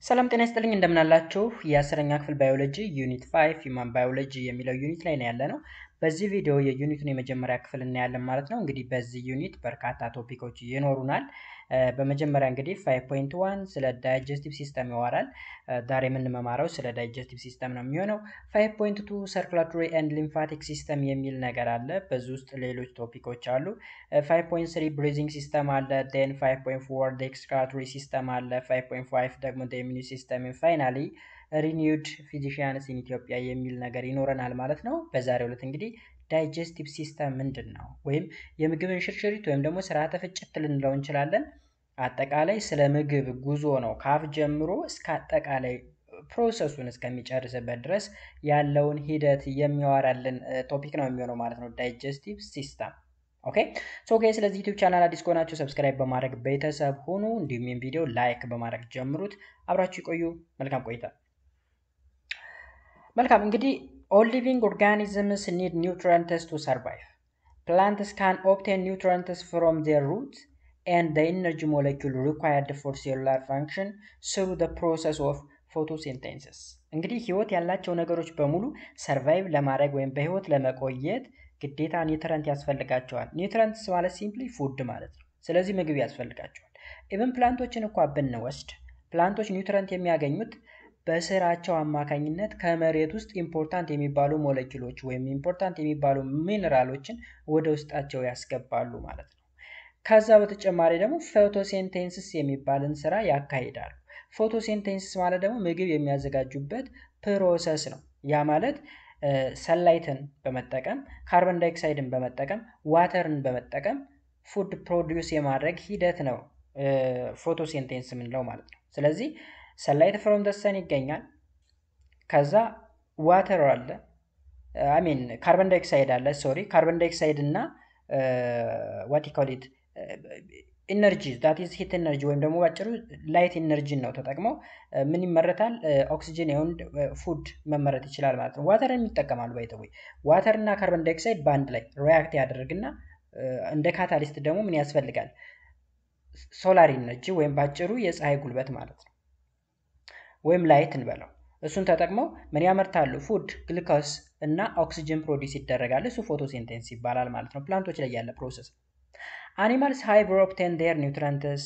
ሰላም ጤና ይስጥልኝ እንደምን አላችሁ የ10ኛ ክፍል ባዮሎጂ ዩኒት 5 ሂውማን ባዮሎጂ የሚለው ዩኒት ላይ ነው ያለነው። በዚህ ቪዲዮ የዩኒቱን የመጀመሪያ ክፍል እናያለን ማለት ነው። እንግዲህ በዚህ ዩኒት በርካታ ቶፒኮች ይኖሩናል። በመጀመሪያ እንግዲህ 5.1 ስለ ዳይጀስቲቭ ሲስተም ያወራል። ዛሬ የምንመማረው ስለ ዳይጀስቲቭ ሲስተም ነው የሚሆነው። 5.2 ሰርኩላቶሪ ኤንድ ሊምፋቲክ ሲስተም የሚል ነገር አለ። በዚህ ውስጥ ሌሎች ቶፒኮች አሉ። 5.3 ብሪዚንግ ሲስተም አለ። ዴን 5.4 ኤክስክሪቶሪ ሲስተም አለ። 5.5 ደግሞ ኢሚኒ ሲስተም ፋይናሊ ሪኒውድ ፊዚሺያንስ ኢን ኢትዮጵያ የሚል ነገር ይኖረናል ማለት ነው። በዛሬው ዕለት እንግዲህ ዳይጀስቲቭ ሲስተም ምንድን ነው ወይም የምግብ እንሽርሽሪት ወይም ደግሞ ስርዓተ ፍጭት ልንለው እንችላለን። አጠቃላይ ስለ ምግብ ጉዞ ነው ከአፍ ጀምሮ እስከ አጠቃላይ ፕሮሰሱን እስከሚጨርስበት ድረስ ያለውን ሂደት የሚያወራልን ቶፒክ ነው የሚሆነው ማለት ነው ዳይጀስቲቭ ሲስተም። ኦኬ ሶ ጋይስ ስለዚህ ዩቲዩብ ቻናል አዲስ ከሆናችሁ ሰብስክራይብ በማድረግ ቤተሰብ ሁኑ። እንዲሁም ይህን ቪዲዮ ላይክ በማድረግ ጀምሩት። አብራችሁ ይቆዩ። መልካም ቆይታ። መልካም እንግዲህ all living organisms need nutrients to survive. Plants can obtain nutrients from their roots and the energy molecule required for cellular function through the process of photosynthesis. እንግዲህ ህይወት ያላቸው ነገሮች በሙሉ ሰርቫይቭ ለማድረግ ወይም በህይወት ለመቆየት ግዴታ ኒውትረንት ያስፈልጋቸዋል። ኒውትረንትስ ማለት ሲምፕሊ ፉድ ማለት ነው። ስለዚህ ምግብ ያስፈልጋቸዋል። ኢቭን ፕላንቶችን እንኳን ብንወስድ ፕላንቶች ኒውትረንት የሚያገኙት በስራቸው አማካኝነት ከመሬት ውስጥ ኢምፖርታንት የሚባሉ ሞለኪውሎች ወይም ኢምፖርታንት የሚባሉ ሚነራሎችን ወደ ውስጣቸው ያስገባሉ ማለት ነው። ከዛ በተጨማሪ ደግሞ ፎቶሲንቴሲስ የሚባልን ስራ ያካሂዳሉ። ፎቶሲንቴሲስ ማለት ደግሞ ምግብ የሚያዘጋጁበት ፕሮሰስ ነው። ያ ማለት ሰንላይትን በመጠቀም ካርቦን ዳይኦክሳይድን በመጠቀም ዋተርን በመጠቀም ፉድ ፕሮዲዩስ የማድረግ ሂደት ነው ፎቶሲንቴሲስ የምንለው ማለት ነው። ስለዚህ ሰንላይት ፍሮም ዘ ሰን ይገኛል። ከዛ ዋተር አለ ካርቦን ዳይኦክሳይድ አለ ካርቦን ዳይኦክሳይድ እና ዋት ዩ ኮል ኢት ኢነርጂ ዳት ኢዝ ሂት ኢነርጂ ወይም ደግሞ ባጭሩ ላይት ኢነርጂን ነው ተጠቅመው ምን ይመረታል ኦክሲጅን ይሁን ፉድ መመረት ይችላል ማለት ነው። ዋተርን ይጠቀማሉ ባይተው ዋተር እና ካርቦን ዳይኦክሳይድ ባንድ ላይ ሪአክት ያደርግና እንደ ካታሊስት ደግሞ ምን ያስፈልጋል ሶላር ኢነርጂ ወይም ባጭሩ የፀሐይ ጉልበት ማለት ነው ወይም ላይት እንበለው። እሱን ተጠቅመው ምን ያመርታሉ ፉድ ግሉኮስ እና ኦክሲጅን ፕሮዲዩስ ይደረጋል። እሱ ፎቶሲንቴሲስ ይባላል ማለት ነው። ፕላንቶች ላይ ያለ ፕሮሰስ። Animals however obtain their nutrients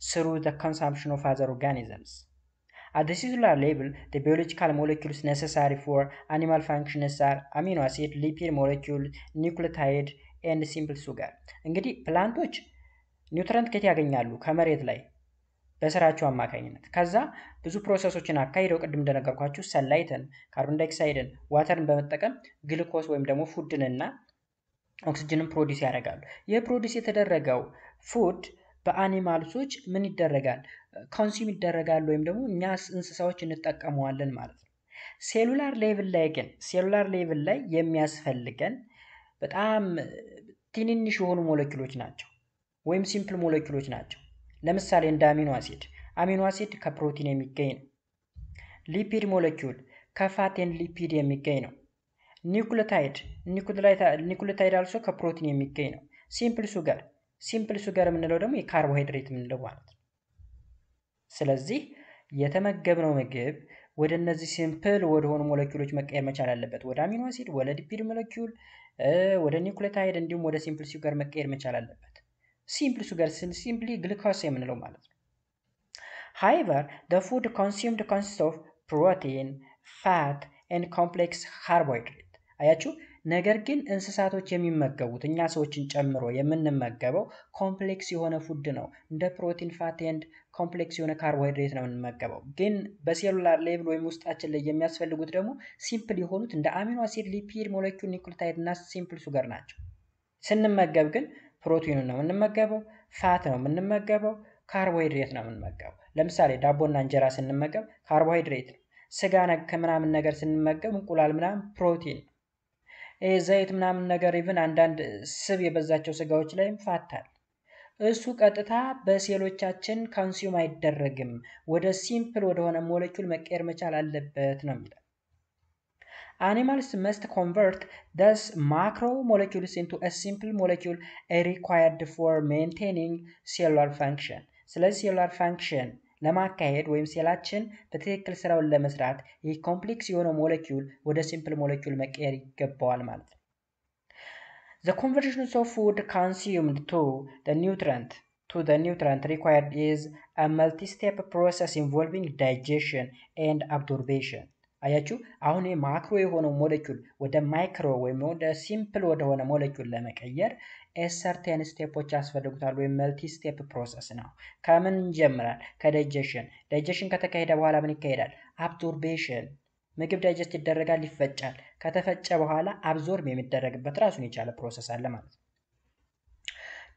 through the consumption of other organisms. At the cellular level, the biological molecules necessary for animal functions are amino acid, lipid molecule, nucleotide, and simple sugar. እንግዲህ ፕላንቶች ኒውትረንት ከየት ያገኛሉ? ከመሬት ላይ በስራቸው አማካኝነት። ከዛ ብዙ ፕሮሰሶችን አካሂደው ቅድም እንደነገርኳችሁ ሰንላይትን፣ ካርቦን ዳይኦክሳይድን፣ ዋተርን በመጠቀም ግሉኮስ ወይም ደግሞ ፉድንና ኦክሲጅንን ፕሮዲስ ያደርጋሉ። ይህ ፕሮዲስ የተደረገው ፉድ በአኒማልሶች ምን ይደረጋል? ኮንሱም ይደረጋል ወይም ደግሞ እኛ እንስሳዎች እንጠቀመዋለን ማለት ነው። ሴሉላር ሌቭል ላይ የሚያስፈልገን በጣም ትንንሽ የሆኑ ሞለኪውሎች ናቸው ወይም ሲምፕል ሞለኪውሎች ናቸው። ለምሳሌ እንደ አሚኖ አሲድ ከፕሮቲን የሚገኝ ነው። ሊፒድ ሞለኪውል ከፋቴን ሊፒድ የሚገኝ ነው። ኒውክሊዮታይድ አልሶ ከፕሮቲን የሚገኝ ነው። ሲምፕል ሱገር የምንለው ደግሞ የካርቦሃይድሬት የምንለው ማለት ነው። ስለዚህ የተመገብነው ምግብ ወደ እነዚህ ሲምፕል ወደሆኑ ሞለኪውሎች መቀየር መቻል አለበት። ወደ አሚኖ አሲድ፣ ወደ ሊፒድ ሞለኪውል፣ ወደ ኒውክሊዮታይድ እንዲሁም ወደ ሲምፕል ሱገር መቀየር መቻል አለበት። ሲምፕል ሱገር ሲምፕሊ ግሉኮስ የምንለው ማለት ነው። However, the food consumed consists of protein, fat, and complex carbohydrate. አያችሁ ነገር ግን እንስሳቶች የሚመገቡት እኛ ሰዎችን ጨምሮ የምንመገበው ኮምፕሌክስ የሆነ ፉድ ነው። እንደ ፕሮቲን፣ ፋት ኤንድ ኮምፕሌክስ የሆነ ካርቦሃይድሬት ነው የምንመገበው። ግን በሴሉላር ሌቭል ወይም ውስጣችን ላይ የሚያስፈልጉት ደግሞ ሲምፕል የሆኑት እንደ አሚኖ አሲድ፣ ሊፒድ ሞለኪውል፣ ኒውክሊዮታይድ እና ሲምፕል ሱገር ናቸው። ስንመገብ ግን ፕሮቲኑን ነው የምንመገበው፣ ፋት ነው የምንመገበው፣ ካርቦሃይድሬት ነው የምንመገበው። ለምሳሌ ዳቦና እንጀራ ስንመገብ ካርቦሃይድሬት ነው። ስጋ ከምናምን ነገር ስንመገብ እንቁላል ምናምን ፕሮቲን፣ ዘይት ምናምን ነገር ኢቭን አንዳንድ ስብ የበዛቸው ስጋዎች ላይም ፋት አለ። እሱ ቀጥታ በሴሎቻችን ኮንሱም አይደረግም፣ ወደ ሲምፕል ወደሆነ ሞለኪውል መቀየር መቻል አለበት ነው የሚለው። Animals must convert those macromolecules into a simple molecule required for maintaining cellular function. ስለዚህ cellular function ለማካሄድ ወይም ሴላችን በትክክል ስራውን ለመስራት ይህ ኮምፕሌክስ የሆነ ሞለኪውል ወደ ሲምፕል ሞለኪውል መቀየር ይገባዋል ማለት ነው። The conversion of food consumed to the nutrient required is a multi-step process involving digestion and absorption. አያችሁ አሁን ማክሮ የሆነው ሞለኪውል ወደ ማይክሮ ወይም ወደ ሲምፕል ወደሆነ ሞለኪውል ለመቀየር ሰርቴን ስቴፖች ያስፈልጉታል ወይም መልቲ ስቴፕ ፕሮሰስ ነው። ከምን ይጀምራል? ዳይጀሽን ከተካሄደ በኋላ ምን ይካሄዳል? አብዞርቤሽን ምግብ ዳይጀስት ይደረጋል፣ ይፈጫል። ከተፈጨ በኋላ አብዞርብ የሚደረግበት ራሱን የቻለ ፕሮሰስ አለ ማለት ነው።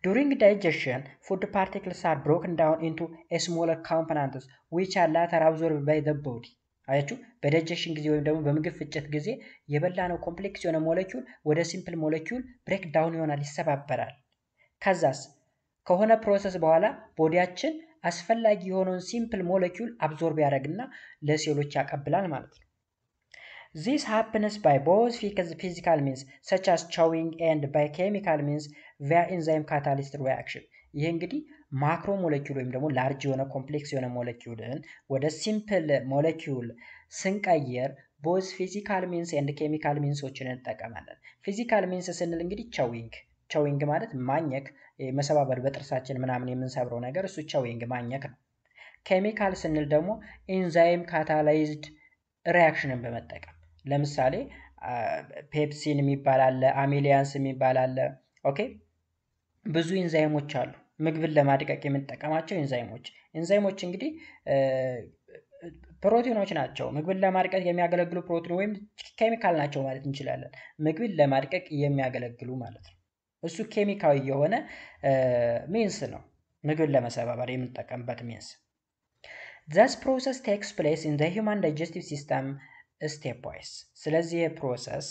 During digestion, food particles are broken down into a smaller components which are later absorbed by the body. አያችሁ በዳይጀሽን ጊዜ ወይም ደግሞ በምግብ ፍጨት ጊዜ የበላነው ኮምፕሌክስ የሆነ ሞለኪውል ወደ ሲምፕል ሞለኪውል ብሬክ ዳውን ይሆናል፣ ይሰባበራል። ከዛስ ከሆነ ፕሮሰስ በኋላ ቦዲያችን አስፈላጊ የሆነውን ሲምፕል ሞለኪውል አብዞርብ ያደርግና ለሴሎች ያቀብላል ማለት ነው። This happens by both physical means such as chewing and by chemical means via enzyme catalyst reaction. ይህ እንግዲህ ማክሮ ሞለኪውል ወይም ደግሞ ላርጅ የሆነ ኮምፕሌክስ የሆነ ሞለኪውልን ወደ ሲምፕል ሞለኪውል ስንቀየር ቦዝ ፊዚካል ሚንስ ኤንድ ኬሚካል ሚንሶችን እንጠቀማለን። ፊዚካል ሚንስ ስንል እንግዲህ ቸዊንግ ማለት ማኘክ፣ መሰባበር በጥርሳችን ምናምን የምንሰብረው ነገር እሱ ቸዊንግ ማኘክ ነው። ኬሚካል ስንል ደግሞ ኢንዛይም ካታላይዝድ ሪያክሽንን በመጠቀም ለምሳሌ ፔፕሲን የሚባል አለ፣ አሜሊያንስ የሚባል አለ። ኦኬ ብዙ ኢንዛይሞች አሉ ምግብን ለማድቀቅ የምንጠቀማቸው ኢንዛይሞች እንግዲህ ፕሮቲኖች ናቸው። ምግብን ለማድቀቅ የሚያገለግሉ ፕሮቲን ወይም ኬሚካል ናቸው ማለት እንችላለን። ምግብን ለማድቀቅ የሚያገለግሉ ማለት ነው። እሱ ኬሚካዊ የሆነ ሚንስ ነው፣ ምግብን ለመሰባበር የምንጠቀምበት ሚንስ። This process takes place in the human digestive system step wise. ስለዚህ የፕሮሰስ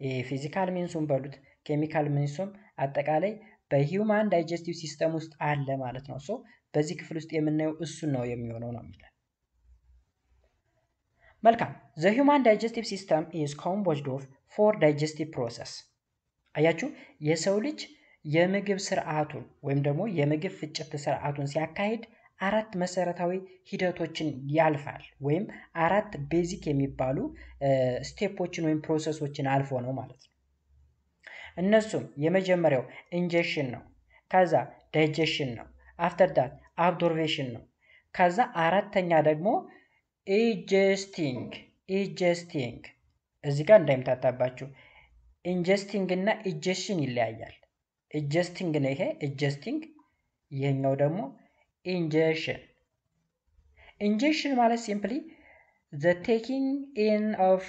የፊዚካል ሚንሱን በሉት ኬሚካል ሚንሱም አጠቃላይ በሂውማን ዳይጀስቲቭ ሲስተም ውስጥ አለ ማለት ነው። ሶ በዚህ ክፍል ውስጥ የምናየው እሱን ነው የሚሆነው ነው የሚለው። መልካም the human digestive system is composed of 4 digestive process። አያችሁ የሰው ልጅ የምግብ ስርዓቱን ወይም ደግሞ የምግብ ፍጭት ስርዓቱን ሲያካሂድ 4 መሰረታዊ ሂደቶችን ያልፋል ወይም 4 ቤዚክ የሚባሉ ስቴፖችን ወይም ፕሮሰሶችን አልፎ ነው ማለት ነው። እነሱም የመጀመሪያው ኢንጀክሽን ነው፣ ከዛ ዳይጀሽን ነው፣ አፍተር ዳት አብዞርቤሽን ነው፣ ከዛ አራተኛ ደግሞ ኢጀስቲንግ። እዚህ ጋር እንዳይምታታባችሁ ኢንጀስቲንግ እና ኢጀሽን ይለያያል። ኢጀስቲንግ ነው ይሄ ኢጀስቲንግ፣ ይሄኛው ደግሞ ኢንጀክሽን ማለት ሲምፕሊ the taking in of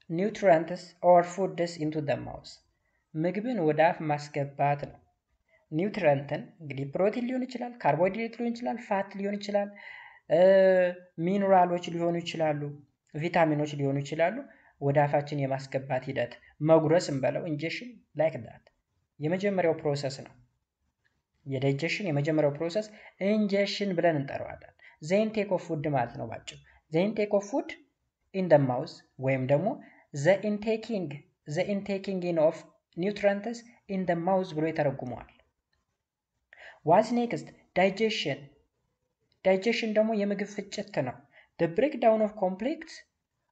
nutrients or foods into the mouth ምግብን ወደ አፍ ማስገባት ነው። ኒውትሪየንትን እንግዲህ ፕሮቲን ሊሆን ይችላል፣ ካርቦሃይድሬት ሊሆን ይችላል፣ ፋት ሊሆን ይችላል፣ ሚነራሎች ሊሆኑ ይችላሉ፣ ቪታሚኖች ሊሆኑ ይችላሉ። ወደ አፋችን የማስገባት ሂደት መጉረስ እንበለው ኢንጀክሽን ላይክ ዳት የመጀመሪያው ፕሮሰስ ነው። የዳይጀሽን የመጀመሪያው ፕሮሰስ ኢንጀክሽን ብለን እንጠራዋለን። the intake of food ማለት ነው ባጭሩ። the intake of food in the mouth ወይም ደግሞ the intaking in of nutrients in the mouth ብሎ ይተረጉመዋል። what's next? digestion ደግሞ የምግብ ፍጭት ነው። the breakdown of complex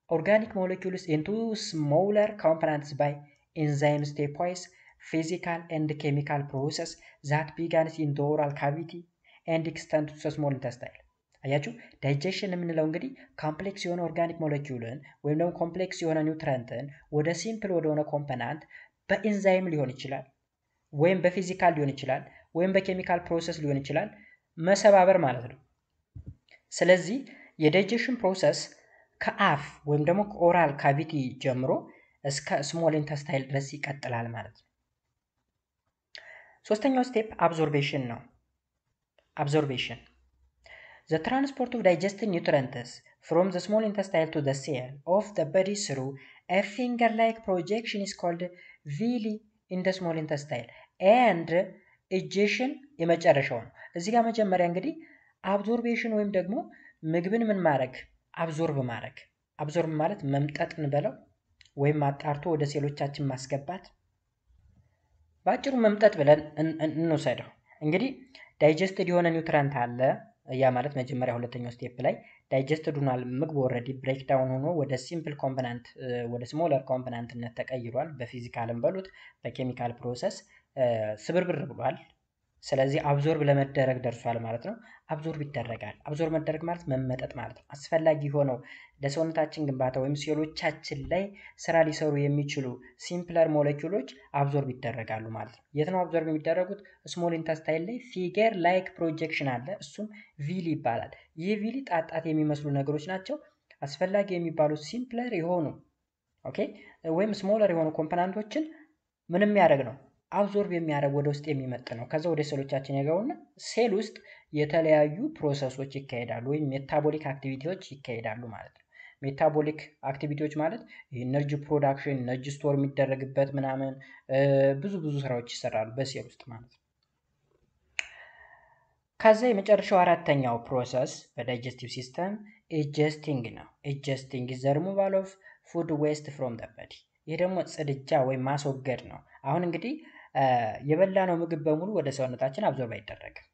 organic molecules into smaller components by enzyme stepwise physical and chemical process that begins in the oral cavity and extends to the small intestine። አያችሁ ዳይጀሽን የምንለው እንግዲህ ኮምፕሌክስ የሆነ ኦርጋኒክ ሞለኪውልን ወይም ደግሞ ኮምፕሌክስ የሆነ ኒውትሪየንትን ወደ ሲምፕል ወደሆነ ኮምፖናንት በኢንዛይም ሊሆን ይችላል ወይም በፊዚካል ሊሆን ይችላል ወይም በኬሚካል ፕሮሰስ ሊሆን ይችላል መሰባበር ማለት ነው። ስለዚህ የዳይጀሽን ፕሮሰስ ከአፍ ወይም ደግሞ ከኦራል ካቪቲ ጀምሮ እስከ ስሞል ኢንተስታይል ድረስ ይቀጥላል ማለት ነው። ሶስተኛው ስቴፕ አብዞርቤሽን ነው። አብዞርቤሽን the transport of digested nutrients from the small intestine to the cell of the body through a finger-like projection is called villi in the small intestine and ejection የመጨረሻው ነው። እዚህ ጋር መጀመሪያ እንግዲህ አብዞርቤሽን ወይም ደግሞ ምግብን ምን ማድረግ አብዞርብ ማለት መምጠጥ እንበለው ወይም አጣርቶ ወደ ሴሎቻችን ማስገባት፣ ባጭሩ መምጠጥ ብለን እንወስደው። እንግዲህ ዳይጀስትድ የሆነ ኒውትሪየንት አለ ያ ማለት መጀመሪያ ሁለተኛው ስቴፕ ላይ ዳይጀስትድ ሆኗል ምግብ ኦልሬዲ ብሬክ ዳውን ሆኖ ወደ ሲምፕል ኮምፖነንት ወደ ስሞለር ኮምፖነንትነት ተቀይሯል። በፊዚካልም በሉት በኬሚካል ፕሮሰስ ስብርብር ብሏል። ስለዚህ አብዞርብ ለመደረግ ደርሷል ማለት ነው። አብዞርብ ይደረጋል። አብዞርብ መደረግ ማለት መመጠጥ ማለት ነው። አስፈላጊ ሆነው ለሰውነታችን ግንባታ ወይም ሴሎቻችን ላይ ስራ ሊሰሩ የሚችሉ ሲምፕለር ሞለኪውሎች አብዞርብ ይደረጋሉ ማለት ነው። የት ነው አብዞርብ የሚደረጉት? ስሞል ኢንተስታይን ላይ ፊገር ላይክ ፕሮጀክሽን አለ። እሱም ቪሊ ይባላል። ይህ ቪሊ ጣጣት የሚመስሉ ነገሮች ናቸው። አስፈላጊ የሚባሉ ሲምፕለር የሆኑ ኦኬ ወይም ስሞለር የሆኑ ኮምፖነንቶችን ምንም የሚያደርግ ነው አብዞርብ የሚያደርግ ወደ ውስጥ የሚመጥ ነው። ከዛ ወደ ሴሎቻችን ይገቡና ሴል ውስጥ የተለያዩ ፕሮሰሶች ይካሄዳሉ ወይም ሜታቦሊክ አክቲቪቲዎች ይካሄዳሉ ማለት ነው። ሜታቦሊክ አክቲቪቲዎች ማለት ኢነርጂ ፕሮዳክሽን፣ ኢነርጂ ስቶር የሚደረግበት ምናምን ብዙ ስራዎች ይሰራሉ በሴል ውስጥ ማለት ነው። ከዛ የመጨረሻው አራተኛው ፕሮሰስ በዳይጀስቲቭ ሲስተም ኢጀስቲንግ ነው። ኢጀስቲንግ ኢዝ ዘ ሪሙቫል ኦፍ ፉድ ዌስት ፍሮም ዘ ቦዲ። ይህ ደግሞ ጽድጃ ወይም ማስወገድ ነው። አሁን እንግዲህ የበላነው ምግብ በሙሉ ወደ ሰውነታችን አብዞርብ አይደረግም።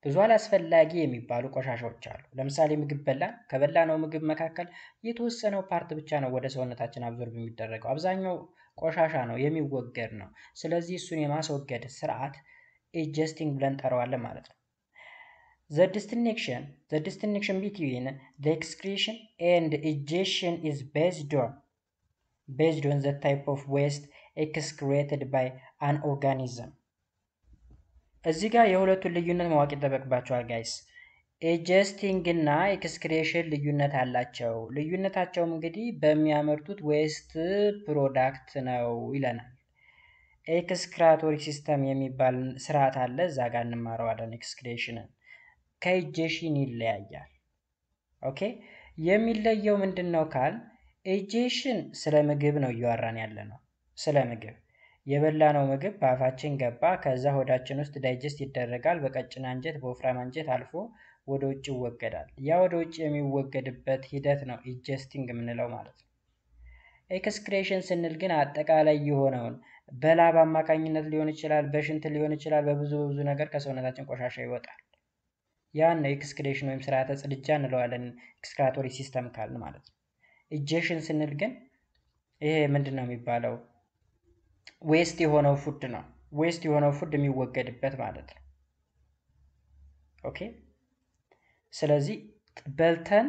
ብዙ አላስፈላጊ የሚባሉ ቆሻሻዎች አሉ። ለምሳሌ ምግብ በላን፣ ከበላነው ምግብ መካከል የተወሰነው ፓርት ብቻ ነው ወደ ሰውነታችን አብዞርብ የሚደረገው። አብዛኛው ቆሻሻ ነው የሚወገድ ነው። ስለዚህ እሱን የማስወገድ ስርዓት ኢጀስቲንግ ብለን ጠራዋለን ማለት ነው። The distinction between the excretion and egestion is based on the type of waste excreted by an organism. እዚህ ጋር የሁለቱን ልዩነት ማወቅ ይጠበቅባቸዋል ጋይስ። ኢጀስቲንግ እና ኤክስክሬሽን ልዩነት አላቸው። ልዩነታቸውም እንግዲህ በሚያመርቱት ዌስት ፕሮዳክት ነው ይለናል። ኤክስክራቶሪ ሲስተም የሚባል ስርዓት አለ። እዛ ጋር እንማረዋለን። ኤክስክሬሽንን ከኢጀሽን ይለያያል። ኦኬ የሚለየው ምንድን ነው ካል ኢጀሽን ስለ ምግብ ነው እያወራን ያለ ነው። ስለ ምግብ የበላነው ምግብ በአፋችን ገባ። ከዛ ሆዳችን ውስጥ ዳይጀስት ይደረጋል። በቀጭን አንጀት በወፍራም አንጀት አልፎ ወደ ውጭ ይወገዳል። ያ ወደ ውጭ የሚወገድበት ሂደት ነው ኢጀስቲንግ የምንለው ማለት ነው። ኤክስክሬሽን ስንል ግን አጠቃላይ የሆነውን በላብ አማካኝነት ሊሆን ይችላል፣ በሽንት ሊሆን ይችላል፣ በብዙ ነገር ከሰውነታችን ቆሻሻ ይወጣል። ያን ነው ኤክስክሬሽን ወይም ስርዓተ ጽድጃ እንለዋለን። ኤክስክራቶሪ ሲስተም ካልን ማለት ነው። ኢጀሽን ስንል ግን ይሄ ምንድን ነው የሚባለው? ዌስት የሆነው ፉድ ነው። ዌስት የሆነው ፉድ የሚወገድበት ማለት ነው። ኦኬ ስለዚህ በልተን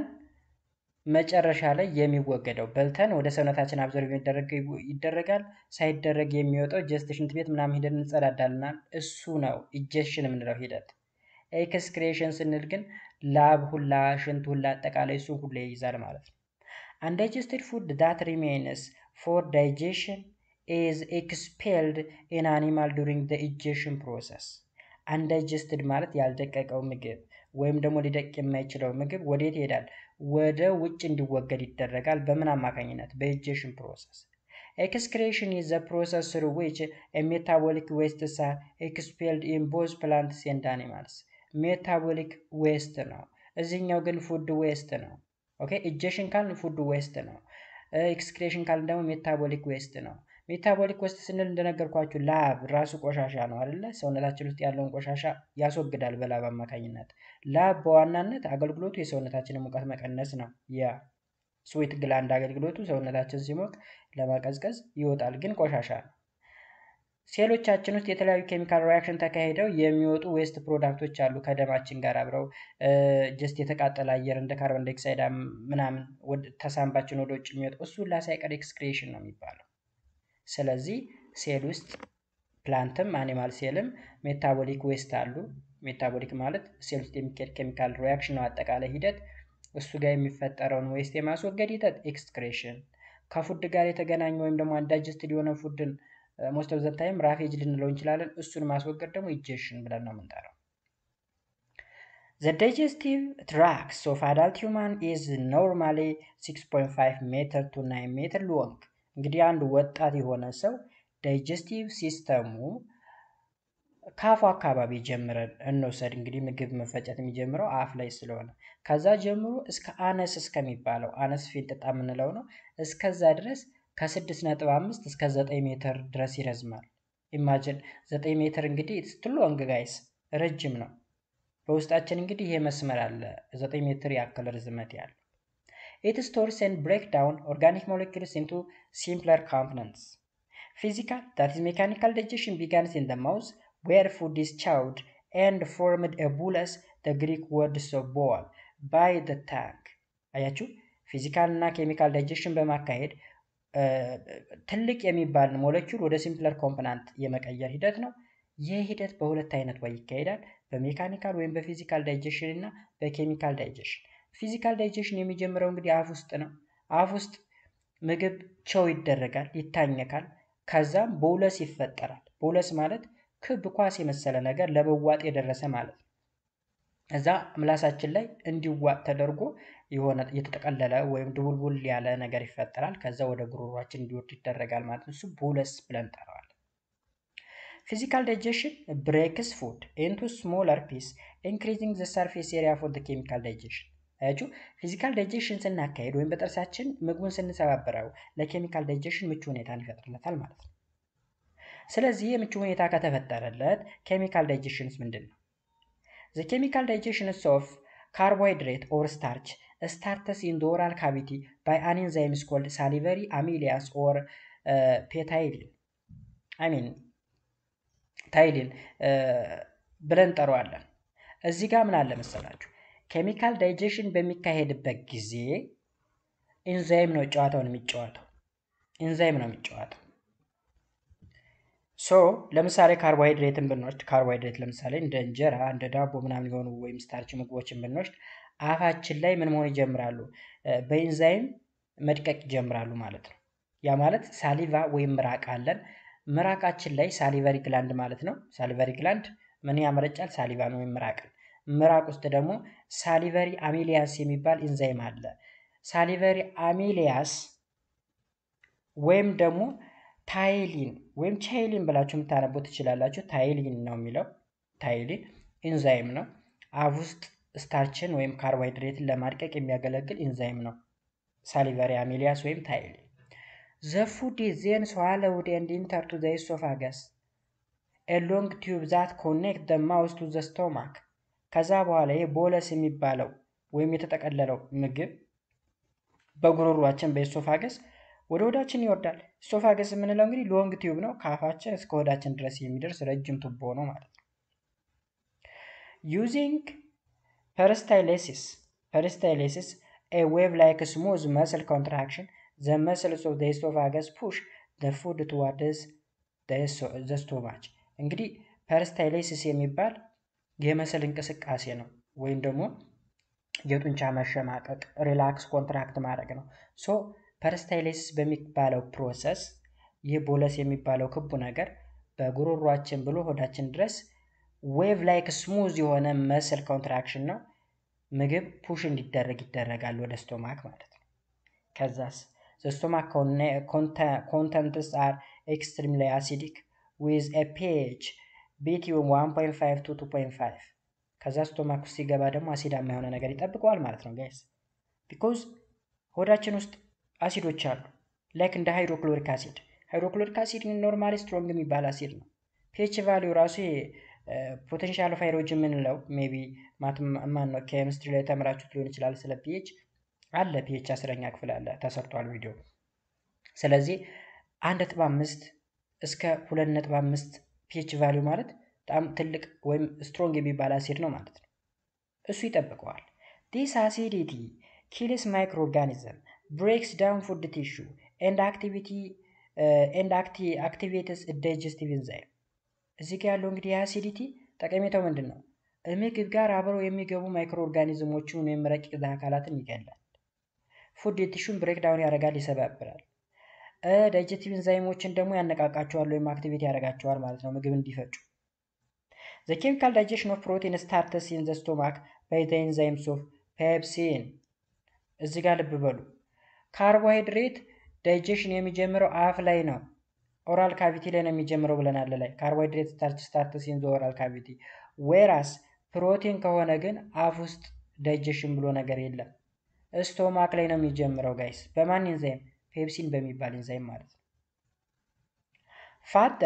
መጨረሻ ላይ የሚወገደው በልተን ወደ ሰውነታችን አብዞርብ ይደረጋል። ሳይደረግ የሚወጣው ጀስት ሽንት ቤት ምናምን ሂደን እንጸዳዳልናል። እሱ ነው ኢጀሽን የምንለው ሂደት። ኤክስክሬሽን ስንል ግን ላብ ሁላ ሽንት ሁላ አጠቃላይ እሱ ሁላ ይይዛል ማለት ነው። undigested food that remains for digestion is expelled in animal during the digestion process. undigested ማለት ያልደቀቀው ምግብ ወይም ደግሞ ሊደቅ የማይችለው ምግብ ወዴት ይሄዳል? ወደ ውጭ እንዲወገድ ይደረጋል። በምን አማካኝነት? በዲጀሽን ፕሮሰስ። excretion is the process through which a metabolic wastes are expelled in both plants and animals. ሜታቦሊክ ዌስት ነው። እዚህኛው ግን ፉድ ዌስት ነው። ኦኬ ኢጀሽን ካልን ፉድ ዌስት ነው። ኤክስክሬሽን ካልን ደግሞ ሜታቦሊክ ዌስት ነው። ሜታቦሊክ ዌስት ስንል እንደነገርኳችሁ ላብ ራሱ ቆሻሻ ነው አይደለ? ሰውነታችን ውስጥ ያለውን ቆሻሻ ያስወግዳል በላብ አማካኝነት። ላብ በዋናነት አገልግሎቱ የሰውነታችንን ሙቀት መቀነስ ነው። ያ ስዌት ግላንድ አገልግሎቱ ሰውነታችን ሲሞቅ ለማቀዝቀዝ ይወጣል፣ ግን ቆሻሻ ነው። ሴሎቻችን ውስጥ የተለያዩ ኬሚካል ሪያክሽን ተካሂደው የሚወጡ ዌስት ፕሮዳክቶች አሉ ከደማችን ጋር አብረው ጀስት የተቃጠለ አየር እንደ ካርቦን ዳይኦክሳይድ ምናምን ተሳንባችን ወደ ውጭ የሚወጡ እሱ ሁላ ሳይቀር ኤክስክሬሽን ነው የሚባለው። ስለዚህ ሴል ውስጥ ፕላንትም አኒማል ሴልም ሜታቦሊክ ዌስት አሉ። ሜታቦሊክ ማለት ሴል ውስጥ የሚካሄድ ኬሚካል ሪያክሽን ነው አጠቃላይ ሂደት። እሱ ጋር የሚፈጠረውን ዌስት የማስወገድ ሂደት ኤክስክሬሽን። ከፉድ ጋር የተገናኘ ወይም ደግሞ አንዳይጀስትድ የሆነ ፉድን ሞስት ኦፍ ዘ ታይም ራፌጅ ልንለው እንችላለን። እሱን ማስወገድ ደግሞ ኢጀሽን ብለን ነው የምንጠራው። The digestive tract of adult human is normally 6.5 meter to 9 meter long. እንግዲህ አንድ ወጣት የሆነ ሰው ዳይጀስቲቭ ሲስተሙ ካፉ አካባቢ ጀምረን እንወሰድ። እንግዲህ ምግብ መፈጨት የሚጀምረው አፍ ላይ ስለሆነ ከዛ ጀምሮ እስከ አነስ እስከሚባለው አነስ ፊንጥጣ የምንለው ነው እስከዛ ድረስ ከ6.5 እስከ 9 ሜትር ድረስ ይረዝማል። ኢማጂን 9 ሜትር እንግዲህ ስትሉ ሎንግ ጋይስ ረጅም ነው። በውስጣችን እንግዲህ ይሄ መስመር አለ 9 ሜትር ያክል ርዝመት ያለው። It stores and breaks down organic molecules into simpler components. Physical, that is mechanical digestion begins in the mouth where food is chewed and formed a bolus, the Greek word so ball, by the tongue. አያችሁ ፊዚካል እና ኬሚካል ዳይጀሽን በማካሄድ ትልቅ የሚባል ሞለኪውል ወደ ሲምፕለር ኮምፖናንት የመቀየር ሂደት ነው። ይህ ሂደት በሁለት አይነት ወይ ይካሄዳል፣ በሜካኒካል ወይም በፊዚካል ዳይጀሽን እና በኬሚካል ዳይጀሽን። ፊዚካል ዳይጀሽን የሚጀምረው እንግዲህ አፍ ውስጥ ነው። አፍ ውስጥ ምግብ ቸው ይደረጋል፣ ይታኘካል። ከዛም ቦለስ ይፈጠራል። ቦለስ ማለት ክብ ኳስ የመሰለ ነገር ለመዋጥ የደረሰ ማለት ነው። እዛ ምላሳችን ላይ እንዲዋጥ ተደርጎ የሆነ የተጠቀለለ ወይም ድቡልቡል ያለ ነገር ይፈጠራል። ከዛ ወደ ጉሮሯችን እንዲወርድ ይደረጋል ማለት ነው። እሱ ቦለስ ብለን እንጠራዋለን። ፊዚካል ዳይጀሽን ብሬክስ ፉድ ኢንቱ ስሞለር ፒስ ኢንክሪዚንግ ዘ ሰርፌስ ኤሪያ ፎር ዘ ኬሚካል ዳይጀሽን። አያችሁ ፊዚካል ዳይጀሽን ስናካሄድ ወይም በጥርሳችን ምግቡን ስንሰባብረው ለኬሚካል ዳይጀሽን ምቹ ሁኔታን ይፈጥርለታል ማለት ነው። ስለዚህ የምቹ ሁኔታ ከተፈጠረለት ኬሚካል ዳይጀሽንስ ምንድን ነው? The chemical digestion of carbohydrate or starch starts in the oral cavity by an enzyme called salivary amylase or ptyalin. ታይሊን ብለን እንጠራዋለን። እዚህ ጋር ምን አለ መሰላችሁ? ኬሚካል ዳይጀሽን በሚካሄድበት ጊዜ ኢንዛይም ነው ጨዋታውን የሚጫወተው። ኢንዛይም ነው የሚጫወተው። ሶ ለምሳሌ ካርቦሃይድሬትን ብንወስድ ካርቦሃይድሬት ለምሳሌ እንደ እንጀራ እንደ ዳቦ ምናምን የሆኑ ወይም ስታርች ምግቦችን ብንወስድ አፋችን ላይ ምን መሆን ይጀምራሉ? በኢንዛይም መድቀቅ ይጀምራሉ ማለት ነው። ያ ማለት ሳሊቫ ወይም ምራቅ አለን። ምራቃችን ላይ ሳሊቨሪ ግላንድ ማለት ነው። ሳሊቨሪ ግላንድ ምን ያመረጫል? ሳሊቫን ወይም ምራቅን። ምራቅ ውስጥ ደግሞ ሳሊቨሪ አሚሊያስ የሚባል ኢንዛይም አለ። ሳሊቨሪ አሚሊያስ ወይም ደግሞ ታይሊን ወይም ቻይሊን ብላችሁ የምታነቡ ትችላላችሁ። ታይሊን ነው የሚለው። ታይሊን ኢንዛይም ነው። አፍ ውስጥ ስታርችን ወይም ካርቦሃይድሬትን ለማድቀቅ የሚያገለግል ኢንዛይም ነው። ሳሊቨሪ አሚሊያስ ወይም ታይሊን። The food is then swallowed and entered to the esophagus, a long tube that connects the mouth to the stomach. ከዛ በኋላ ይሄ ቦለስ የሚባለው ወይም የተጠቀለለው ምግብ በጉሮሯችን በኤሶፋገስ ወደ ሆዳችን ይወርዳል። ኤሶፋገስ የምንለው እንግዲህ ሎንግ ቲዩብ ነው። ከአፋችን እስከ ሆዳችን ድረስ የሚደርስ ረጅም ቱቦ ነው ማለት ነው። Using peristalsis, a wave-like smooth muscle contraction, the muscles of the esophagus push the food towards the stomach. እንግዲህ ፐርስታይሌሲስ የሚባል የመሰል እንቅስቃሴ ነው ወይም ደግሞ የጡንቻ መሸማቀቅ ሪላክስ ኮንትራክት ማድረግ ነው። ሶ ፐርስታይሌሲስ በሚባለው ፕሮሰስ ይህ ቦለስ የሚባለው ክቡ ነገር በጉሮሯችን ብሎ ሆዳችን ድረስ ዌቭ ላይክ ስሙዝ የሆነ መስል ኮንትራክሽን ነው። ምግብ ፑሽ እንዲደረግ ይደረጋል ወደ ስቶማክ ማለት ነው። ከዛስ the stomach contents are extremely acidic with a pH between 1.5 to 2.5. ከዛ ስቶማክ ውስጥ ሲገባ ደግሞ አሲዳማ የሆነ ነገር ይጠብቀዋል ማለት ነው ጋይስ። ቢኮዝ ሆዳችን ውስጥ አሲዶች አሉ ላይክ እንደ ሃይድሮክሎሪክ አሲድ። ሃይድሮክሎሪክ አሲድ ኖርማሊ ስትሮንግ የሚባል አሲድ ነው። ፒኤች ቫልዩ ራሱ ፖቴንሻል ኦፍ ሃይድሮጅን የምንለው ሜቢ ማን ነው ኬሚስትሪ ላይ ተምራችሁት ሊሆን ይችላል። ስለ ፒኤች አለ ፒኤች 10ኛ ክፍል አለ ተሰርቷል ቪዲዮ። ስለዚህ 1.5 እስከ 2.5 ፒኤች ቫልዩ ማለት በጣም ትልቅ ወይም ስትሮንግ የሚባል አሲድ ነው ማለት ነው። እሱ ይጠብቀዋል። this acidity kills microorganism, breaks down food tissue and activates digestive enzyme. እዚህ ጋር ያለው እንግዲህ አሲዲቲ ጠቀሜታው ምንድን ነው? ምግብ ጋር አብረው የሚገቡ ማይክሮ ኦርጋኒዝሞችን ወይም ረቂቅ አካላትን ይገላል። ፉድ ቲሹን ብሬክ ዳውን ያደርጋል፣ ይሰባብራል። ዳይጀስቲቭ ኢንዛይሞችን ደግሞ ያነቃቃቸዋል ወይም አክቲቬት ያደርጋቸዋል ማለት ነው ምግብ እንዲፈጩ። The chemical digestion of protein starts in the stomach by the enzymes of pepsin. እዚህ ጋር ልብ በሉ። ካርቦሃይድሬት ዳይጀሽን የሚጀምረው አፍ ላይ ነው። ኦራል ካቪቲ ላይ ነው የሚጀምረው ብለናል ላይ። ካርቦሃይድሬት ስታርትስ ኢን ዘ ኦራል ካቪቲ ዌራስ ፕሮቲን ከሆነ ግን አፍ ውስጥ ዳይጀሽን ብሎ ነገር የለም። ስቶማክ ላይ ነው የሚጀምረው ጋይስ። በማን ኢንዛይም? ፔፕሲን በሚባል ኢንዛይም ማለት ነው። ፋዳ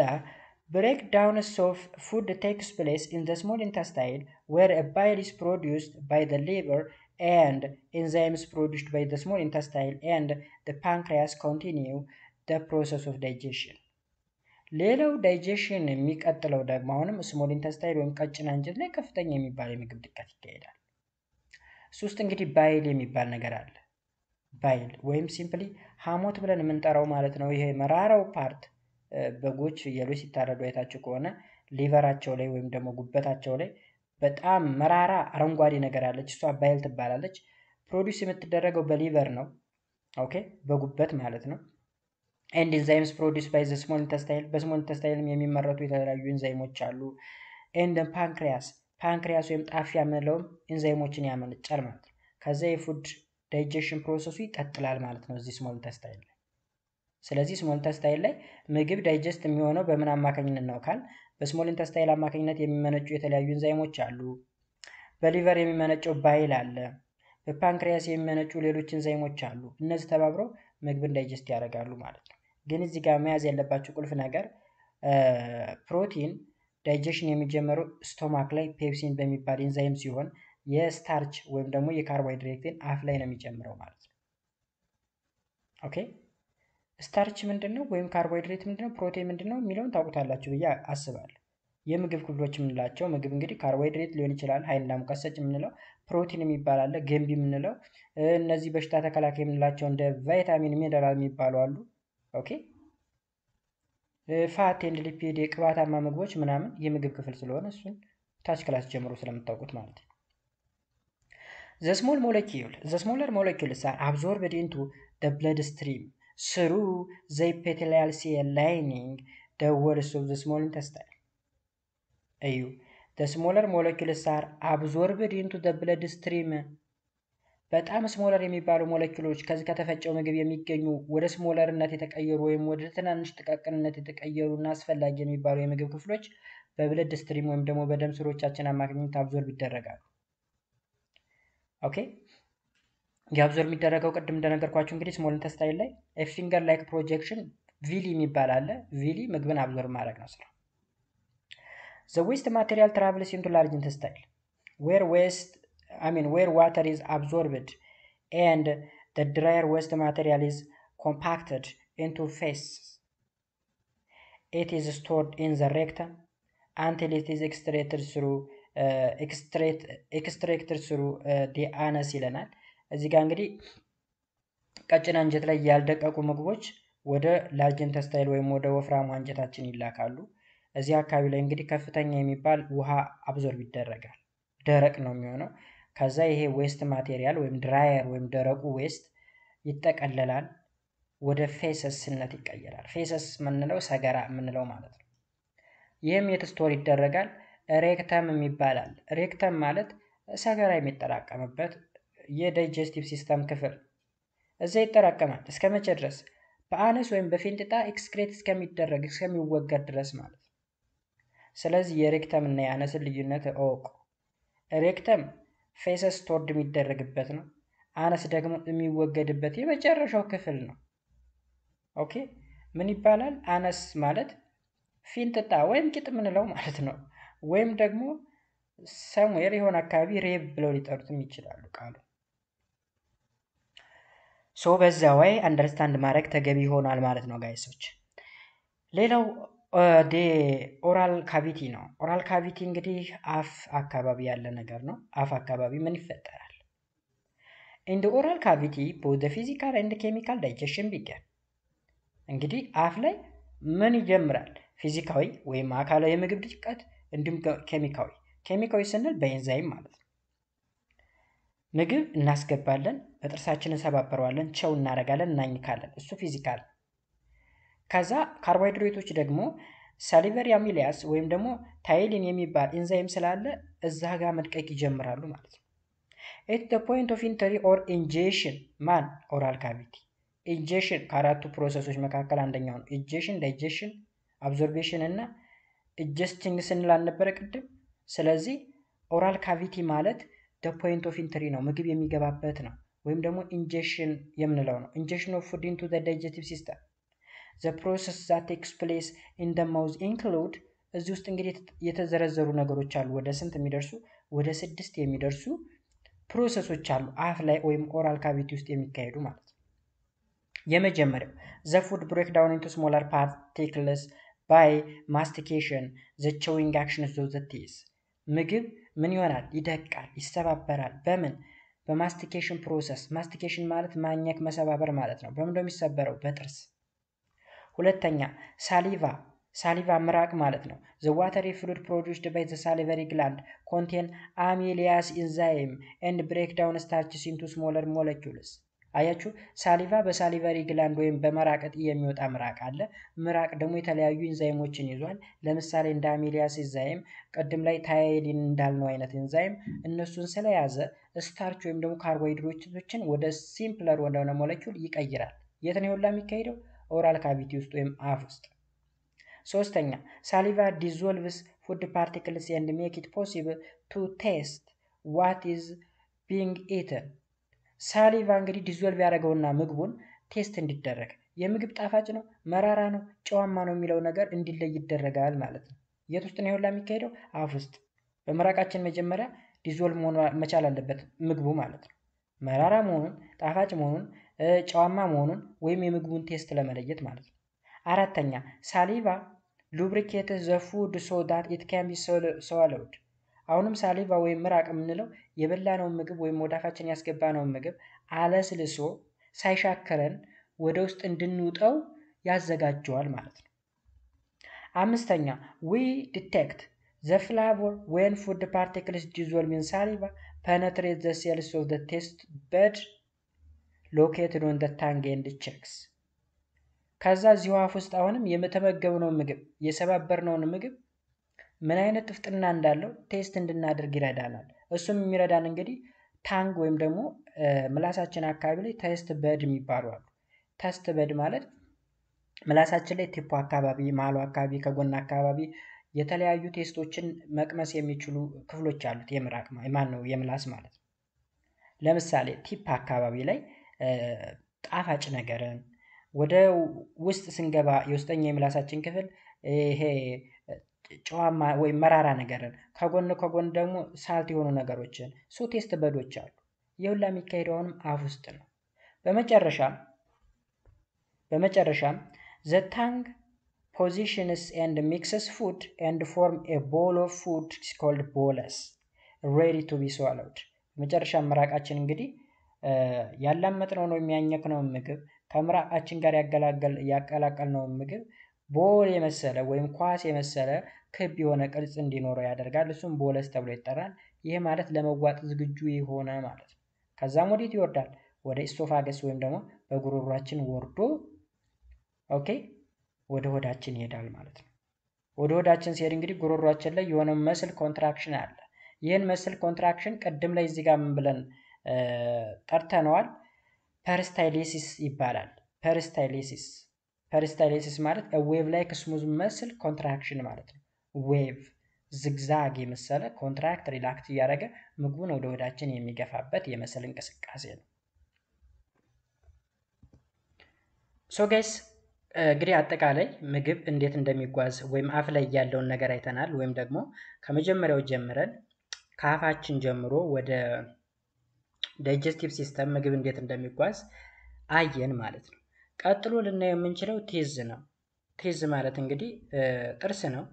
Breakdowns of food takes place in the small intestine where a bile is produced by the liver and enzymes produced by the small intestine and the pancreas continue the process of digestion. ሌላው ዳይጀሽን የሚቀጥለው ደግሞ አሁንም ስሞል ኢንተስታይል ወይም ቀጭን አንጀት ላይ ከፍተኛ የሚባል የምግብ ድቀት ይካሄዳል። እሱ ውስጥ እንግዲህ ባይል የሚባል ነገር አለ። ባይል ወይም ሲምፕሊ ሐሞት ብለን የምንጠራው ማለት ነው። ይሄ መራራው ፓርት በጎች ፍየሎች ሲታረዱ አይታችሁ ከሆነ ሊቨራቸው ላይ ወይም ደግሞ ጉበታቸው ላይ በጣም መራራ አረንጓዴ ነገር አለች። እሷ ባይል ትባላለች። ፕሮዲውስ የምትደረገው በሊቨር ነው። ኦኬ በጉበት ማለት ነው። ኤንድ ኢንዛይምስ ፕሮዲውስ ባይ ዘ ስሞል ኢንተስታይል በስሞል ኢንተስታይልም የሚመረቱ የተለያዩ ኢንዛይሞች አሉ። ኤንድ ፓንክሪያስ ወይም ጣፊያ የምንለውም ኢንዛይሞችን ያመነጫል ማለት ነው። ከዛ የፉድ ዳይጀሽን ፕሮሰሱ ይቀጥላል ማለት ነው እዚህ ስሞል ኢንተስታይል ላይ። ስለዚህ ስሞል ኢንተስታይል ላይ ምግብ ዳይጀስት የሚሆነው በምን አማካኝነት ነው ካል በስሞል ኢንተስታይል አማካኝነት የሚመነጩ የተለያዩ ኢንዛይሞች አሉ። በሊቨር የሚመነጨው ባይል አለ። በፓንክሪያስ የሚመነጩ ሌሎች ኢንዛይሞች አሉ። እነዚህ ተባብረው ምግብን ዳይጀስት ያደርጋሉ ማለት ነው። ግን እዚህ ጋር መያዝ ያለባችሁ ቁልፍ ነገር ፕሮቲን ዳይጀሽን የሚጀመረው ስቶማክ ላይ ፔፕሲን በሚባል ኢንዛይም ሲሆን የስታርች ወይም ደግሞ የካርቦሃይድሬትን አፍ ላይ ነው የሚጀምረው ማለት ነው። ኦኬ ስታርች ምንድነው ወይም ካርቦሃይድሬት ምንድነው ፕሮቲን ምንድነው የሚለውን ታውቁታላችሁ ብዬ አስባለሁ። የምግብ ክፍሎች የምንላቸው ምግብ እንግዲህ ካርቦሃይድሬት ሊሆን ይችላል፣ ኃይልና ሙቀት ሰጪ የምንለው ፕሮቲን የሚባል አለ፣ ገንቢ የምንለው እነዚህ በሽታ ተከላካይ የምንላቸው እንደ ቫይታሚን ሚነራል የሚባሉ አሉ። ኦኬ ፋት ኤንድ ሊፒድ የቅባታማ ምግቦች ምናምን የምግብ ክፍል ስለሆነ እሱን ታች ክላስ ጀምሮ ስለምታውቁት ማለት ነው። The smaller molecules are absorbed into the bloodstream through the epithelial cell lining the walls of the small intestine. The smaller molecules are absorbed into the bloodstream. በጣም ስሞለር የሚባሉ ሞለኪውሎች ከዚህ ከተፈጨው ምግብ የሚገኙ ወደ ስሞለርነት የተቀየሩ ወይም ወደ ትናንሽ ጥቃቅንነት የተቀየሩና አስፈላጊ የሚባሉ የምግብ ክፍሎች በብለድ ስትሪም ወይም ደግሞ በደም ስሮቻችን አማካኝነት አብዞርብ ይደረጋሉ። ኦኬ የአብዞርብ የሚደረገው ቅድም እንደነገርኳችሁ እንግዲህ ስሞል ኢንተስታይል ላይ ፊንገር ላይክ ፕሮጀክሽን ቪሊ የሚባል አለ። ቪሊ ምግብን አብዞርብ ማድረግ ነው ስራው። The waste material travels into large intestine where water is absorbed and the drier waste material is compacted into feces. It is stored in the rectum until it is extracted through the anus ይለናል። እዚህ ጋር እንግዲህ ቀጭን አንጀት ላይ ያልደቀቁ ምግቦች ወደ ላርጅ ኢንተስታይል ወይም ወደ ወፍራሙ አንጀታችን ይላካሉ። እዚህ አካባቢ ላይ እንግዲህ ከፍተኛ የሚባል ውሃ አብዞርብ ይደረጋል። ደረቅ ነው የሚሆነው። ከዛ ይሄ ዌስት ማቴሪያል ወይም ድራየር ወይም ደረቁ ዌስት ይጠቀለላል፣ ወደ ፌሰስነት ይቀየራል። ፌሰስ የምንለው ሰገራ የምንለው ማለት ነው። ይህም የት ስቶር ይደረጋል? ሬክተም ይባላል። ሬክተም ማለት ሰገራ የሚጠራቀምበት የዳይጀስቲቭ ሲስተም ክፍል እዛ ይጠራቀማል። እስከ መቼ ድረስ? በአነስ ወይም በፊንጢጣ ኤክስክሬት እስከሚደረግ እስከሚወገድ ድረስ ማለት ነው። ስለዚህ የሬክተም እና የአነስን ልዩነት እወቁ። ሬክተም ፌሰስ ስቶርድ የሚደረግበት ነው። አነስ ደግሞ የሚወገድበት የመጨረሻው ክፍል ነው። ኦኬ ምን ይባላል? አነስ ማለት ፊንጢጣ ወይም ቂጥ የምንለው ማለት ነው። ወይም ደግሞ ሰምዌር የሆነ አካባቢ ሬብ ብለው ሊጠሩትም ይችላሉ ቃሉ። ሶ በዛ ወይ አንደርስታንድ ማድረግ ተገቢ ይሆናል ማለት ነው ጋይሶች። ሌላው ኦራል ካቪቲ ነው። ኦራል ካቪቲ እንግዲህ አፍ አካባቢ ያለ ነገር ነው። አፍ አካባቢ ምን ይፈጠራል? ኢን ዘ ኦራል ካቪቲ ቦዝ ዘ ፊዚካል ኤንድ ኬሚካል ዳይጀሽን ቢገን። እንግዲህ አፍ ላይ ምን ይጀምራል? ፊዚካዊ ወይም አካላዊ የምግብ ድቀት እንዲሁም ኬሚካዊ ስንል በኤንዛይም ማለት ነው። ምግብ እናስገባለን፣ በጥርሳችን እንሰባበረዋለን፣ ቸው እናደርጋለን፣ እናኝካለን። እሱ ፊዚካል። ከዛ ካርቦሃይድሬቶች ደግሞ ሳሊቨሪ አሚሊያስ ወይም ደግሞ ታይሊን የሚባል ኢንዛይም ስላለ እዛ ጋር መድቀቅ ይጀምራሉ ማለት ነው። ኤት ዘ ፖይንት ኦፍ ኢንተሪ ኦር ኢንጀሽን ማን ኦራል ካቪቲ። ኢንጀሽን ከአራቱ ፕሮሰሶች መካከል አንደኛው ነው። ኢንጀሽን፣ ዳይጀሽን፣ አብዞርቤሽን እና ኢጀስቲንግ ስንል አልነበረ ቅድም? ስለዚህ ኦራል ካቪቲ ማለት the point of entry ነው፣ ምግብ የሚገባበት ነው። ወይም ደግሞ ኢንጀክሽን የምንለው ነው። ኢንጀክሽን ኦፍ ፉድ ኢንቱ ዘ ዳይጀስቲቭ ሲስተም the process that takes place in the mouth include እዚህ ውስጥ እንግዲህ የተዘረዘሩ ነገሮች አሉ። ወደ ስንት የሚደርሱ? ወደ 6 የሚደርሱ ፕሮሰሶች አሉ አፍ ላይ ወይም ኦራል ካቪቲ ውስጥ የሚካሄዱ ማለት ነው። የመጀመሪያው the food break down into smaller particles by mastication the chewing actions of the teeth ምግብ ምን ይሆናል? ይደቃል፣ ይሰባበራል። በምን? በማስቲኬሽን ፕሮሰስ። ማስቲኬሽን ማለት ማኘክ፣ መሰባበር ማለት ነው። በምን ነው የሚሰበረው? በጥርስ። ሁለተኛ ሳሊቫ ምራቅ ማለት ነው። the watery fluid produced by the salivary gland contain amylase enzyme and break down starches into smaller molecules አያችሁ፣ ሳሊቫ በሳሊቨሪ ግላንድ ወይም በመራቀጥ የሚወጣ ምራቅ አለ። ምራቅ ደግሞ የተለያዩ ኢንዛይሞችን ይዟል። ለምሳሌ እንደ አሚሊያስ ኢንዛይም፣ ቅድም ላይ ታያይሊን እንዳልነው አይነት ኢንዛይም እነሱን ስለያዘ ስታርች ወይም ደግሞ ካርቦሃይድሬቶችን ወደ ሲምፕለር ወደሆነ ሞለኪውል ይቀይራል። የት ነው ሁላ የሚካሄደው? ኦራል ካቪቲ ውስጥ ወይም አፍ ውስጥ። ሶስተኛ ሳሊቫ ዲዞልቭስ ፉድ ፓርቲክልስ ኤንድ ሜክ ኢት ፖሲብል ቱ ቴስት ዋት ኢዝ ቢንግ ኢተን ሳሊቫ እንግዲህ ዲዞልቭ ያደረገውና ምግቡን ቴስት እንዲደረግ የምግብ ጣፋጭ ነው፣ መራራ ነው፣ ጨዋማ ነው የሚለው ነገር እንዲለይ ይደረጋል ማለት ነው። የት ውስጥ ነው ሁላ የሚካሄደው? አፍ ውስጥ። በምራቃችን መጀመሪያ ዲዞልቭ መሆን መቻል አለበት ምግቡ ማለት ነው። መራራ መሆኑን፣ ጣፋጭ መሆኑን፣ ጨዋማ መሆኑን ወይም የምግቡን ቴስት ለመለየት ማለት ነው። አራተኛ ሳሊቫ ሉብሪኬትስ ዘ ፉድ ሶ ዳት ኢት ካን ቢ ስዋሎውድ አሁንም ሳሊቫ ወይም ምራቅ የምንለው የበላነውን ምግብ ወይም ወደ አፋችን ያስገባነውን ምግብ አለስልሶ ሳይሻከረን ወደ ውስጥ እንድንውጠው ያዘጋጀዋል ማለት ነው። አምስተኛ we detect the flavor when food particles dissolve in saliva penetrate the cells of the taste bud located on the tongue and cheeks ከዛ እዚሁ አፍ ውስጥ አሁንም የተመገብነውን ምግብ የሰባበርነውን ምግብ ምን አይነት ጥፍጥና እንዳለው ቴስት እንድናደርግ ይረዳናል። እሱም የሚረዳን እንግዲህ ታንግ ወይም ደግሞ ምላሳችን አካባቢ ላይ ቴስት በድ የሚባሉ አሉ። ቴስት በድ ማለት ምላሳችን ላይ ቲፑ አካባቢ፣ ማሉ አካባቢ፣ ከጎን አካባቢ የተለያዩ ቴስቶችን መቅመስ የሚችሉ ክፍሎች አሉት የምራቅ ነው የምላስ ማለት ነው። ለምሳሌ ቲፕ አካባቢ ላይ ጣፋጭ ነገርን ወደ ውስጥ ስንገባ የውስጠኛ የምላሳችን ክፍል ይሄ ጨዋማ ወይም መራራ ነገርን ከጎን ደግሞ ሳልት የሆኑ ነገሮችን ቴስት በዶች አሉ። የሁላ የሚካሄደውንም አፍ ውስጥ ነው። በመጨረሻም the tongue positions and mixes food and form a bowl of food called bolus ready to be swallowed በመጨረሻ ምራቃችን እንግዲህ ያላመጥነው ነው የሚያኘክነው ምግብ ከምራቃችን ጋር ያቀላቀልነው ምግብ ቦል የመሰለ ወይም ኳስ የመሰለ ክብ የሆነ ቅርጽ እንዲኖረው ያደርጋል። እሱም ቦለስ ተብሎ ይጠራል። ይሄ ማለት ለመዋጥ ዝግጁ የሆነ ማለት ነው። ከዛም ወዴት ይወርዳል? ወደ ኢሶፋገስ ወይም ደግሞ በጉሮሯችን ወርዶ ወደ ሆዳችን ይሄዳል ማለት ነው። ወደ ሆዳችን ሲሄድ እንግዲህ ጉሮሯችን ላይ የሆነ መስል ኮንትራክሽን አለ። ይህን መስል ኮንትራክሽን ቅድም ላይ እዚህ ጋር ምን ብለን ጠርተነዋል? ፐርስታይሌሲስ ይባላል። ፐርስታይሌሲስ ማለት ዌቭ ላይክ ስሙዝ መስል ኮንትራክሽን ማለት ነው። ዌቭ ዝግዛግ የመሰለ ኮንትራክት ሪላክት እያደረገ ምግቡን ወደ ሆዳችን የሚገፋበት የመስል እንቅስቃሴ ነው። ሶ ጋይስ እንግዲህ አጠቃላይ ምግብ እንዴት እንደሚጓዝ ወይም አፍ ላይ ያለውን ነገር አይተናል። ወይም ደግሞ ከመጀመሪያው ጀምረን ከአፋችን ጀምሮ ወደ ዳይጀስቲቭ ሲስተም ምግብ እንዴት እንደሚጓዝ አየን ማለት ነው። ቀጥሎ ልናየው የምንችለው ቴዝ ነው። ቴዝ ማለት እንግዲህ ጥርስ ነው።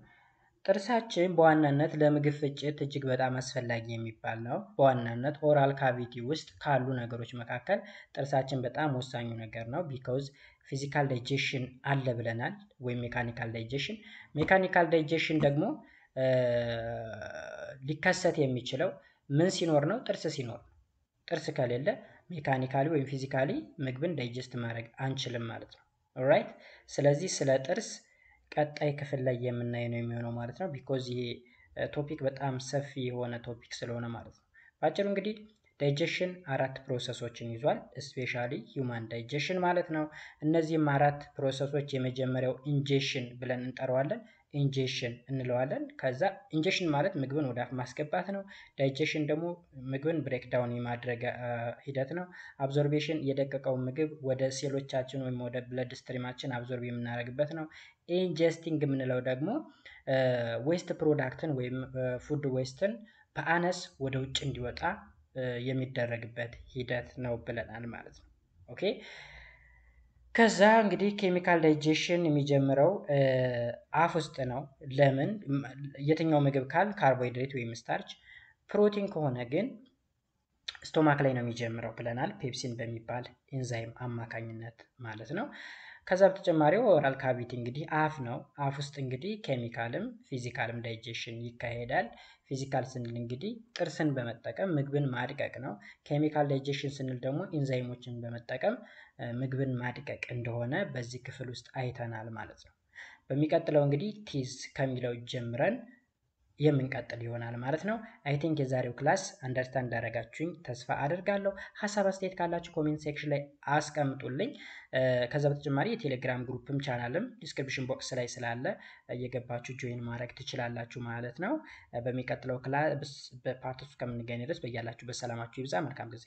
ጥርሳችን በዋናነት ለምግብ ፍጭት እጅግ በጣም አስፈላጊ የሚባል ነው። በዋናነት ኦራል ካቪቲ ውስጥ ካሉ ነገሮች መካከል ጥርሳችን በጣም ወሳኙ ነገር ነው። ቢኮዝ ፊዚካል ዳይጀሽን አለ ብለናል፣ ወይም ሜካኒካል ዳይጀሽን። ሜካኒካል ዳይጀሽን ደግሞ ሊከሰት የሚችለው ምን ሲኖር ነው? ጥርስ ሲኖር ነው። ጥርስ ከሌለ ሜካኒካሊ ወይም ፊዚካሊ ምግብን ዳይጀስት ማድረግ አንችልም ማለት ነው። ኦራይት። ስለዚህ ስለ ጥርስ ቀጣይ ክፍል ላይ የምናየው ነው የሚሆነው ማለት ነው። ቢኮዝ ይሄ ቶፒክ በጣም ሰፊ የሆነ ቶፒክ ስለሆነ ማለት ነው። ባጭሩ እንግዲህ ዳይጀሽን 4 ፕሮሰሶችን ይዟል። ስፔሻሊ ሂውማን ዳይጀሽን ማለት ነው። እነዚህም 4 ፕሮሰሶች የመጀመሪያው ኢንጀሽን ብለን እንጠራዋለን። ኢንጀክሽን እንለዋለን። ከዛ ኢንጀክሽን ማለት ምግብን ወደ አፍ ማስገባት ነው። ዳይጀሽን ደግሞ ምግብን ብሬክዳውን የማድረግ ሂደት ነው። አብዞርቤሽን የደቀቀውን ምግብ ወደ ሴሎቻችን ወይም ወደ ብለድ ስትሪማችን አብዞርብ የምናደርግበት ነው። ኢንጀስቲንግ የምንለው ደግሞ ዌስት ፕሮዳክትን ወይም ፉድ ዌስትን በአነስ ወደ ውጭ እንዲወጣ የሚደረግበት ሂደት ነው ብለናል ማለት ነው። ኦኬ ከዛ እንግዲህ ኬሚካል ዳይጀሽን የሚጀምረው አፍ ውስጥ ነው። ለምን የትኛው ምግብ ካል ካርቦሃይድሬት ወይም ስታርች፣ ፕሮቲን ከሆነ ግን ስቶማክ ላይ ነው የሚጀምረው ብለናል፣ ፔፕሲን በሚባል ኢንዛይም አማካኝነት ማለት ነው። ከዛ በተጨማሪ ኦራል ካቪቲ እንግዲህ አፍ ነው። አፍ ውስጥ እንግዲህ ኬሚካልም ፊዚካልም ዳይጀሽን ይካሄዳል። ፊዚካል ስንል እንግዲህ ጥርስን በመጠቀም ምግብን ማድቀቅ ነው። ኬሚካል ዳይጀሽን ስንል ደግሞ ኢንዛይሞችን በመጠቀም ምግብን ማድቀቅ እንደሆነ በዚህ ክፍል ውስጥ አይተናል ማለት ነው። በሚቀጥለው እንግዲህ ቲዝ ከሚለው ጀምረን የምንቀጥል ይሆናል ማለት ነው። አይ ቲንክ የዛሬው ክላስ አንደርስታንድ እንዳደረጋችሁኝ ተስፋ አድርጋለሁ። ሀሳብ አስተያየት ካላችሁ ኮሜንት ሴክሽን ላይ አስቀምጡልኝ። ከዛ በተጨማሪ የቴሌግራም ግሩፕም ቻናልም ዲስክሪፕሽን ቦክስ ላይ ስላለ እየገባችሁ ጆይን ማድረግ ትችላላችሁ ማለት ነው። በሚቀጥለው ክላስ በፓርት ውስጥ ከምንገኝ ድረስ በያላችሁ በሰላማችሁ ይብዛ። መልካም ጊዜ